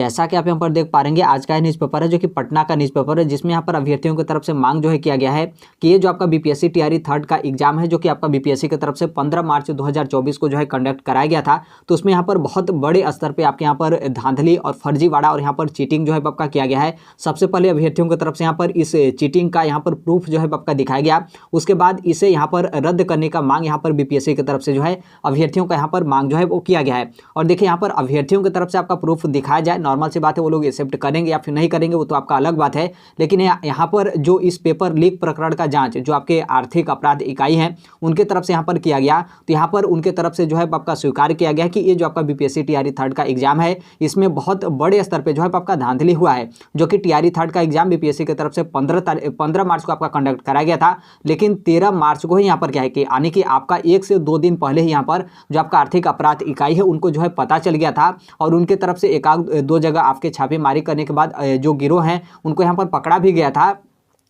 जैसा कि आप यहाँ पर देख पा रहे हैं, आज का न्यूज़पेपर है जो कि पटना का न्यूज़पेपर है, जिसमें यहाँ पर अभ्यर्थियों की तरफ से मांग जो है किया गया है कि ये जो आपका बीपीएससी टीआरई थर्ड का एग्जाम है जो कि आपका बीपीएससी की तरफ से 15 मार्च 2024 को जो है कंडक्ट कराया गया था। तो उसमें यहाँ पर बहुत बड़े स्तर पर आपके यहाँ पर धांधली और फर्जीवाड़ा और यहाँ पर चीटिंग जो है आपका किया गया है। सबसे पहले अभ्यर्थियों की तरफ से यहाँ पर इस चीटिंग का यहाँ पर प्रूफ जो है आपका दिखाया गया। उसके बाद इसे यहाँ पर रद्द करने का मांग यहाँ पर बीपीएससी की तरफ से जो है अभ्यर्थियों का यहाँ पर मांग जो है वो किया गया है। और देखिए यहाँ पर अभ्यर्थियों की तरफ से आपका प्रूफ दिखाया जाए, नॉर्मल सी बात है, वो लोग एक्सेप्ट करेंगे या फिर नहीं करेंगे वो तो आपका अलग बात है। लेकिन यहाँ पर जो इस पेपर लीक प्रकरण का जांच जो आपके आर्थिक अपराध इकाई है उनके तरफ से यहाँ पर किया गया, तो यहाँ पर उनके तरफ से जो है आपका स्वीकार किया गया कि ये जो आपका बीपीएससी टीआरई थर्ड का एग्जाम है इसमें बहुत बड़े स्तर पर जो है आपका धांधली हुआ है। जो कि टीआरई थर्ड का एग्जाम बीपीएससी की तरफ से 15 मार्च को आपका कंडक्ट कराया गया था, लेकिन 13 मार्च को ही यहाँ पर क्या है कि यानी कि आपका 1 से 2 दिन पहले ही यहाँ पर जो आपका आर्थिक अपराध इकाई है उनको जो है पता चल गया था और उनके तरफ से एक दो जगह आपके छापेमारी करने के बाद जो गिरोह हैं उनको यहाँ पर पकड़ा भी गया था।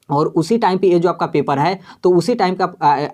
और उसी टाइम पे ये जो आपका पेपर है तो उसी टाइम का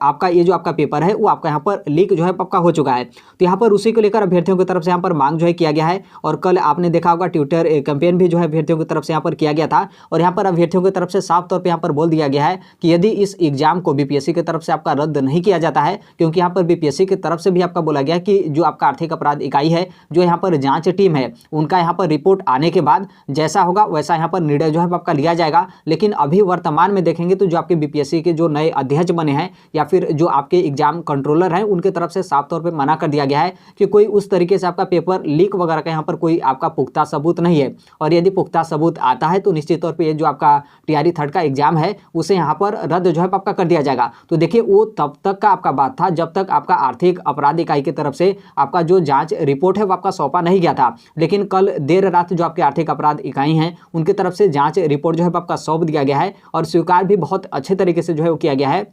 आपका ये जो आपका पेपर है वो आपका यहाँ पर लीक जो है पक्का हो चुका है। तो यहाँ पर उसी को लेकर अभ्यर्थियों की तरफ से यहाँ पर मांग जो है किया गया है। और कल आपने देखा होगा ट्विटर कैंपेन भी जो है अभ्यर्थियों की तरफ से यहाँ पर किया गया था और यहाँ पर अभ्यर्थियों की तरफ से साफ तौर पर यहाँ पर बोल दिया गया है कि यदि इस एग्जाम को बीपीएससी की तरफ से आपका रद्द नहीं किया जाता है, क्योंकि यहाँ पर बीपीएससी की तरफ से भी आपका बोला गया कि जो आपका आर्थिक अपराध इकाई है जो यहाँ पर जाँच टीम है उनका यहाँ पर रिपोर्ट आने के बाद जैसा होगा वैसा यहाँ पर निर्णय जो है आपका लिया जाएगा। लेकिन अभी वर्तमान में देखेंगे तो जो आपके बीपीएससी के जो नए अध्यक्ष बने हैं या फिर जो आपके एग्जाम कंट्रोलर हैं उनके तरफ से साफ तौर पे मना कर दिया गया है कि कोई उस तरीके से आपका पेपर लीक वगैरह का यहाँ पर कोई आपका पुख्ता सबूत नहीं है। और यदि पुख्ता सबूत आता है तो निश्चित तौर पे ये जो आपका टीआरई थर्ड का एग्जाम है उसे यहाँ पर रद्द जो है आपका कर दिया जाएगा। तो देखिए वो तब तक का आपका बात था जब तक आपका आर्थिक अपराध इकाई की तरफ से आपका जो जाँच रिपोर्ट है वो आपका सौंपा नहीं गया था। लेकिन कल देर रात जो आपके आर्थिक अपराध इकाई हैं उनकी तरफ से जाँच रिपोर्ट जो है आपका सौंप दिया गया है और स्वीकार भी बहुत अच्छे तरीके से जो है वो किया गया है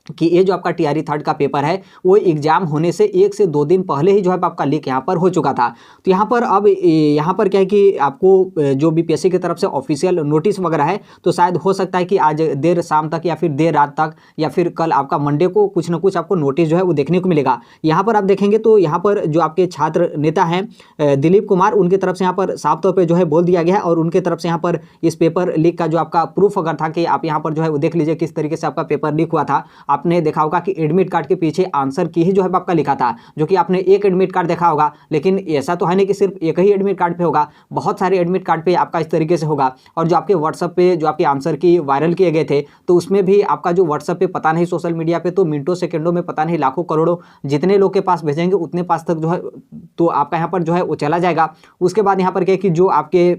कि ये जो आपका टीआरई थर्ड का पेपर है वो एग्जाम होने से 1 से 2 दिन पहले ही जो है आपका लीक यहाँ पर हो चुका था। तो यहाँ पर अब यहाँ पर क्या है कि आपको जो बीपीएससी की तरफ से ऑफिशियल नोटिस वगैरह है तो शायद हो सकता है कि आज देर शाम तक या फिर देर रात तक या फिर कल आपका मंडे को कुछ ना कुछ आपको नोटिस जो है वो देखने को मिलेगा। यहाँ पर आप देखेंगे तो यहाँ पर जो आपके छात्र नेता हैं दिलीप कुमार उनकी तरफ से यहाँ पर साफ तौर पर जो है बोल दिया गया है और उनके तरफ से यहाँ पर इस पेपर लीक का जो आपका प्रूफ अगर था कि आप यहाँ पर जो है वो देख लीजिए किस तरीके से आपका पेपर लीक हुआ था। आपने देखा होगा कि एडमिट कार्ड के पीछे आंसर की ही जो है आपका लिखा था, जो कि आपने एक एडमिट कार्ड देखा होगा, लेकिन ऐसा तो है नहीं कि सिर्फ एक ही एडमिट कार्ड पे होगा, बहुत सारे एडमिट कार्ड पे आपका इस तरीके से होगा। और जो आपके व्हाट्सएप पे जो आपके आंसर की वायरल किए गए थे तो उसमें भी आपका जो व्हाट्सएप पे पता नहीं सोशल मीडिया पे तो मिनटों सेकंडों में पता नहीं लाखों करोड़ों जितने लोग के पास भेजेंगे उतने पास तक जो है तो आपका यहाँ पर जो है वो चला जाएगा। उसके बाद यहाँ पर क्या कि जो आपके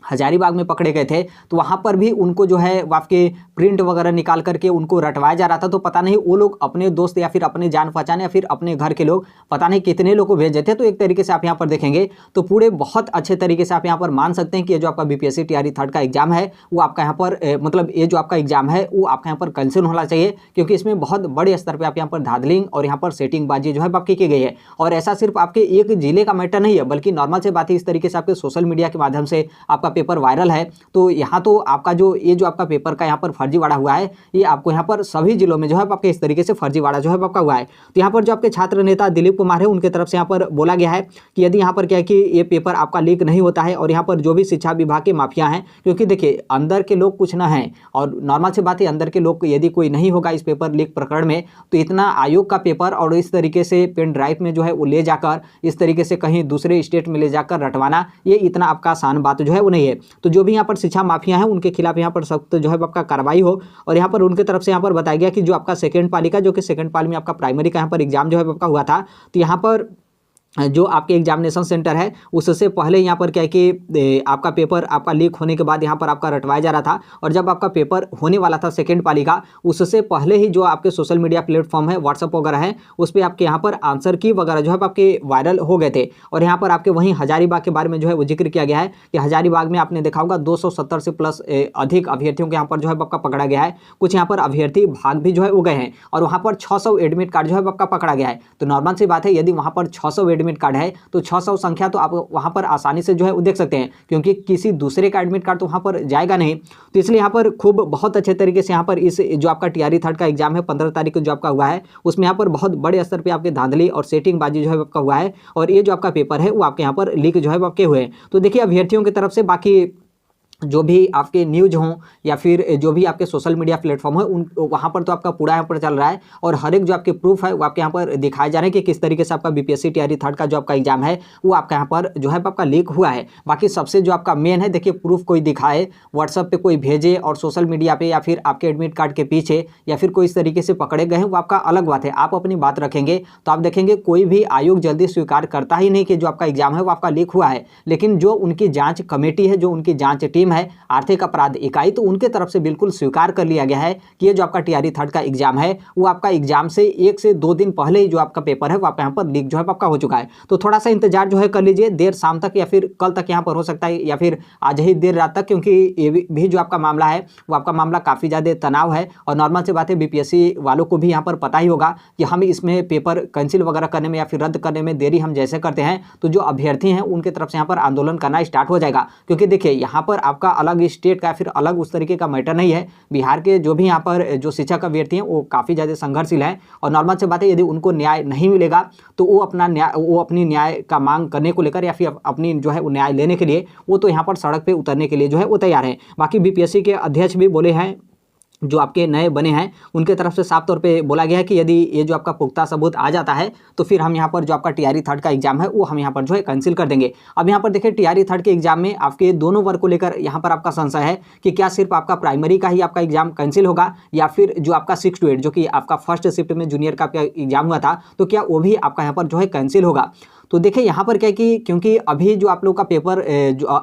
हजारीबाग में पकड़े गए थे तो वहाँ पर भी उनको जो है आपके प्रिंट वगैरह निकाल करके उनको रटवाया जा रहा था। तो पता नहीं वो लोग अपने दोस्त या फिर अपने जान पहचान या फिर अपने घर के लोग पता नहीं कितने लोग को भेजे थे। तो एक तरीके से आप यहाँ पर देखेंगे तो पूरे बहुत अच्छे तरीके से आप यहाँ पर मान सकते हैं कि ये जो आपका बीपीएससी टीआरई थर्ड का एग्जाम है वो आपका यहाँ पर मतलब ये जो आपका एग्जाम है वो आपका यहाँ पर कैंसिल होना चाहिए, क्योंकि इसमें बहुत बड़े स्तर पर आप यहाँ पर धांधलिंग और यहाँ पर सेटिंगबाजी जो है आपकी की गई है। और ऐसा सिर्फ आपके एक जिले का मैटर नहीं है बल्कि नॉर्मल से बात है इस तरीके से आपके सोशल मीडिया के माध्यम से आपका पेपर वायरल है। तो यहाँ तो आपका जो ये जो आपका पेपर का यहाँ पर फर्जीवाड़ा हुआ है ये आपको यहाँ पर सभी जिलों में जो है आपके इस तरीके से फर्जीवाड़ा जो है आपका हुआ है। तो यहाँ पर जो आपके छात्र नेता दिलीप कुमार है उनके तरफ से यहाँ पर बोला गया है कि यदि यहाँ पर क्या है कि ये पेपर आपका लीक नहीं होता है और यहाँ पर जो भी शिक्षा विभाग के माफिया हैं, क्योंकि देखिए अंदर के लोग कुछ ना हैं और नॉर्मल से बात है अंदर के लोग यदि कोई नहीं होगा इस पेपर लीक प्रकरण में तो इतना आयोग का पेपर और इस तरीके से पेन ड्राइव में जो है वो ले जाकर इस तरीके से कहीं दूसरे स्टेट में ले जाकर रटवाना ये इतना आपका आसान बात जो है वो नहीं है। तो जो भी यहाँ पर शिक्षा माफिया है उनके खिलाफ यहाँ पर सख्त जो है आपका कार्रवाई हो। और यहाँ पर उनके तरफ से यहाँ पर बताया गया कि जो आपका सेकंड पाली का जो कि सेकंड पाली में आपका प्राइमरी का यहाँ पर एग्जाम जो है आपका हुआ था तो यहाँ पर जो आपके एग्जामिनेशन सेंटर है उससे पहले यहाँ पर क्या है कि आपका पेपर आपका लीक होने के बाद यहाँ पर आपका रटवाया जा रहा था। और जब आपका पेपर होने वाला था सेकंड पाली का उससे पहले ही जो आपके सोशल मीडिया प्लेटफॉर्म है व्हाट्सअप वगैरह है उस पर आपके यहाँ पर आंसर की वगैरह जो है आपके वायरल हो गए थे। और यहाँ पर आपके वहीं हजारीबाग के बारे में जो है वो जिक्र किया गया है कि हजारीबाग में आपने देखा होगा 270 से प्लस अधिक अभ्यर्थियों को यहाँ पर जो है आपका पकड़ा गया है। कुछ यहाँ पर अभ्यर्थी भाग भी जो है वो गए हैं और वहाँ पर 600 एडमिट कार्ड जो है आपका पकड़ा गया है। तो नॉर्मल सी बात है यदि वहाँ पर 600 एडमिट कार्ड है तो 600 संख्या तो आप वहाँ पर आसानी से जो है वो देख सकते हैं, क्योंकि किसी दूसरे का एडमिट कार्ड तो वहाँ पर जाएगा नहीं। तो इसलिए यहाँ पर खूब बहुत अच्छे तरीके से यहाँ पर इस जो आपका टीआरई थर्ड का एग्जाम है 15 तारीख को जो आपका हुआ है, उसमें यहाँ पर बहुत बड़े स्तर पर आपके धांधली और सेटिंगबाजी जो है आपका हुआ है, और ये जो आपका पेपर है वो आपके यहाँ पर लीक जो है आपके हुए हैं। तो देखिए अभ्यर्थियों की तरफ से बाकी जो भी आपके न्यूज हों या फिर जो भी आपके सोशल मीडिया प्लेटफॉर्म है उन वहाँ पर तो आपका पूरा यहाँ पर चल रहा है, और हर एक जो आपके प्रूफ है वो आपके यहाँ पर दिखाए जा रहे हैं कि किस तरीके से आपका बीपीएससी टीआरई थर्ड का जो आपका एग्जाम है वो आपका यहाँ पर जो है आपका लीक हुआ है। बाकी सबसे जो आपका मेन है, देखिए प्रूफ कोई दिखाए, व्हाट्सअप पे कोई भेजे और सोशल मीडिया पे या फिर आपके एडमिट कार्ड के पीछे या फिर कोई इस तरीके से पकड़े गए हैं, वो आपका अलग बात है। आप अपनी बात रखेंगे तो आप देखेंगे कोई भी आयोग जल्दी स्वीकार करता ही नहीं कि जो आपका एग्जाम है वो आपका लीक हुआ है, लेकिन जो उनकी जाँच कमेटी है, जो उनकी जाँच टीम है, आर्थिक अपराध इकाई, तो उनके तरफ से बिल्कुल स्वीकार कर लिया गया है कि ये जो आपका टीआरई थर्ड का एग्जाम है वो आपका एग्जाम से 1 से 2 दिन पहले ही जो आपका पेपर है वो आपका यहाँ पर लीक जो है आपका हो चुका है। तो थोड़ा सा इंतजार जो है कर लीजिए, देर शाम तक या फिर कल तक यहाँ पर हो सकता है, या फिर आज ही देर रात तक, क्योंकि ये भी जो आपका मामला है वो आपका मामला काफ़ी ज़्यादा तनाव है। और नॉर्मल से बात है, बीपीएससी वालों को भी यहाँ पर पता ही होगा कि हम इसमें पेपर कैंसिल वगैरह करने में या फिर रद्द करने में देरी हम जैसे करते हैं तो जो अभ्यर्थी हैं उनके तरफ से यहाँ पर आंदोलन करना स्टार्ट हो जाएगा। क्योंकि देखिए यहाँ पर आपका अलग स्टेट का या फिर अलग उस तरीके का मैटर नहीं है, बिहार के जो भी यहाँ पर जो शिक्षक अभ्यर्थी हैं वो काफ़ी ज़्यादा संघर्षशील हैं, और नॉर्मल से बात है यदि उनको न्याय नहीं मिलेगा तो वो अपनी न्याय का मांग करने को लेकर या फिर अपनी जो है वो न्याय लेने के लिए वो तो यहाँ पर सड़क पे उतरने के लिए जो है वो तैयार है। बाकी बीपीएससी के अध्यक्ष भी बोले हैं, जो आपके नए बने हैं उनके तरफ से साफ तौर पे बोला गया है कि यदि ये जो आपका पुख्ता सबूत आ जाता है तो फिर हम यहाँ पर जो आपका टीआरई थर्ड का एग्जाम है वो हम यहाँ पर जो है कैंसिल कर देंगे। अब यहाँ पर देखिए टीआरई थर्ड के एग्जाम में आपके दोनों वर्ग को लेकर यहाँ पर आपका संशय है कि क्या सिर्फ आपका प्राइमरी का ही आपका एग्जाम कैंसिल होगा, या फिर जो आपका 6 to 8 जो कि आपका फर्स्ट शिफ्ट में जूनियर का आपका एग्जाम हुआ था तो क्या वो भी आपका यहाँ पर जो है कैंसिल होगा। तो देखिए यहाँ पर क्या है कि क्योंकि अभी जो आप लोग का पेपर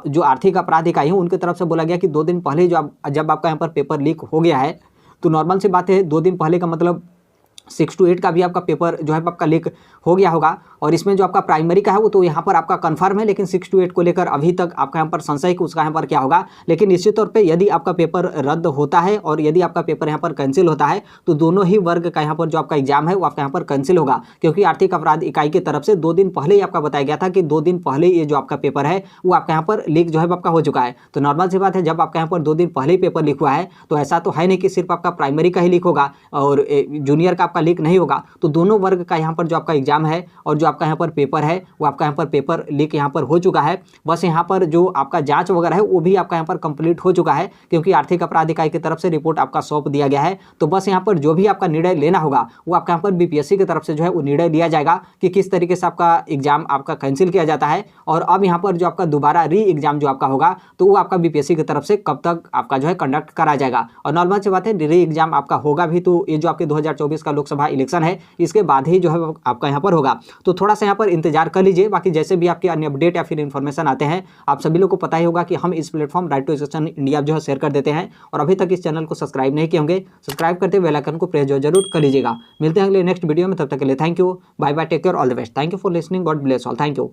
जो आर्थिक अपराध इकाई है उनकी तरफ से बोला गया कि 2 दिन पहले जब आपका यहाँ पर पेपर लीक हो गया है, तो नॉर्मल सी बात है 2 दिन पहले का मतलब 6 to 8 का भी आपका पेपर जो है आपका लीक हो गया होगा। और इसमें जो आपका प्राइमरी का है वो तो यहाँ पर आपका कंफर्म है, लेकिन 6 to 8 को लेकर अभी तक आपका यहाँ पर संशय कि उसका यहाँ पर क्या होगा। लेकिन निश्चित तौर पे यदि आपका पेपर रद्द होता है और यदि आपका पेपर यहाँ पर कैंसिल होता है तो दोनों ही वर्ग का यहाँ पर जो आपका एग्जाम है वो आपका यहाँ पर कैंसिल होगा, क्योंकि आर्थिक अपराध इकाई की तरफ से 2 दिन पहले ही आपका बताया गया था कि 2 दिन पहले ये जो आपका पेपर है वो आपका यहाँ पर लीक जो है आपका हो चुका है। तो नॉर्मल सी बात है, जब आपका यहाँ पर 2 दिन पहले ही पेपर लीक हुआ है तो ऐसा तो है नहीं कि सिर्फ आपका प्राइमरी का ही लीक होगा और जूनियर का आपका लीक नहीं होगा। तो दोनों वर्ग का यहाँ पर जो आपका एग्जाम है और जो आपका यहाँ पर पेपर है वो आपका यहाँ पर पेपर लीक यहाँ पर हो चुका है। बस यहाँ पर जो आपका जांच वगैरह है वो भी आपका यहाँ पर कंप्लीट हो चुका है, क्योंकि आर्थिक अपराध इकाई की तरफ से रिपोर्ट आपका सौंप दिया गया है। तो बस यहाँ पर जो भी आपका निर्णय लेना होगा वो आपका यहाँ पर बीपीएससी की तरफ से जो है वो निर्णय लिया जाएगा कि किस तरीके से आपका एग्जाम आपका कैंसिल किया जाता है। और अब यहाँ पर जो आपका दोबारा री एग्जाम जो आपका होगा तो वो आपका बीपीएससी की तरफ से कब तक आपका जो है कंडक्ट करा जाएगा। और नॉर्मल सी बात है, री एग्जाम आपका होगा भी तो ये जो आपके 2024 का लोकसभा इलेक्शन है इसके बाद ही जो है आपका यहाँ पर होगा। तो थोड़ा सा यहाँ पर इंतजार कर लीजिए। बाकी जैसे भी आपके अन्य अपडेट या फिर इन्फॉर्मेशन आते हैं, आप सभी लोग को पता ही होगा कि हम इस platform right to education India जो है शेयर कर देते हैं। और अभी तक इस चैनल को सब्सक्राइब नहीं किए होंगे, सब्सक्राइब करते बेल आइकन को प्रेस जरूर कर लीजिएगा। मिलते हैं अगले नेक्स्ट वीडियो में, तब तक के लिए thank you, bye bye, take care, all the best. Thank you for listening, god bless all, thank you.